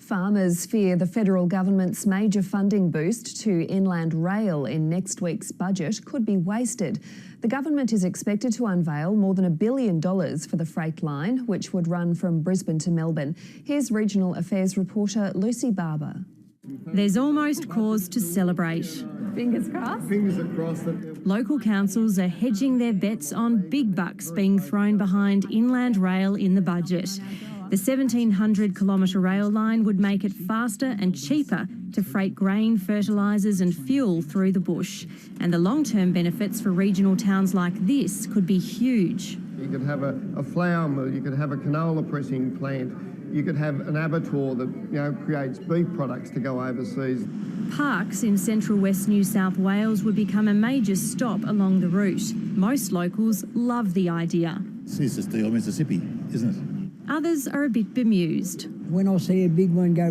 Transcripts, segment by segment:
Farmers fear the federal government's major funding boost to inland rail in next week's budget could be wasted. The government is expected to unveil more than $1 billion for the freight line, which would run from Brisbane to Melbourne. Here's Regional Affairs reporter Lucy Barber. There's almost cause to celebrate. Fingers crossed. Fingers are crossed. Local councils are hedging their bets on big bucks being thrown behind inland rail in the budget. The 1,700-kilometre rail line would make it faster and cheaper to freight grain, fertilisers and fuel through the bush. And the long-term benefits for regional towns like this could be huge. You could have a flour mill, you could have a canola pressing plant, you could have an abattoir that creates beef products to go overseas. Parkes in central West New South Wales would become a major stop along the route. Most locals love the idea. It's the Steel Mississippi, isn't it? Others are a bit bemused. When I see a big one go,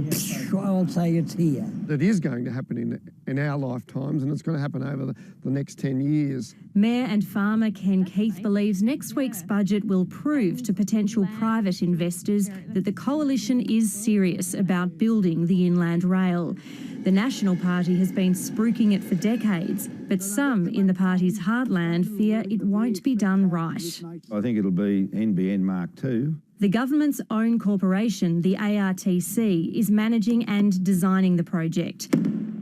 I'll say it's here. That is going to happen in our lifetimes, and it's going to happen over the next 10 years. Mayor and farmer Ken Keith believes next week's budget will prove to potential private investors that the coalition is serious about building the inland rail. The National Party has been spruiking it for decades, but some in the party's heartland fear it won't be done right. I think it'll be NBN Mark II. The government's own corporation, the ARTC, is managing and designing the project.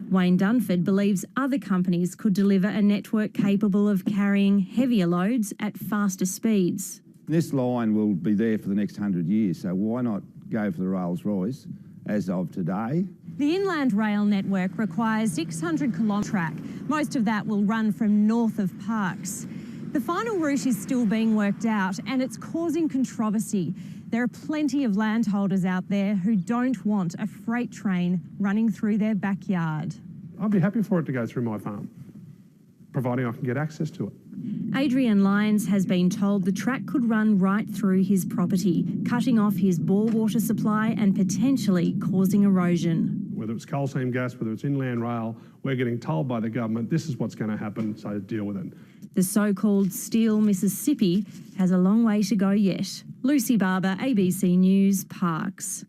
Wayne Dunford believes other companies could deliver a network capable of carrying heavier loads at faster speeds. This line will be there for the next 100 years, so why not go for the Rolls-Royce as of today? The Inland Rail network requires 600-kilometre track. Most of that will run from north of Parkes. The final route is still being worked out and it's causing controversy. There are plenty of landholders out there who don't want a freight train running through their backyard. I'd be happy for it to go through my farm, providing I can get access to it. Adrian Lyons has been told the track could run right through his property, cutting off his bore water supply and potentially causing erosion. Whether it's coal seam gas, whether it's inland rail, we're getting told by the government this is what's going to happen, so deal with it. The so-called Steel Mississippi has a long way to go yet. Lucy Barber, ABC News, Parkes.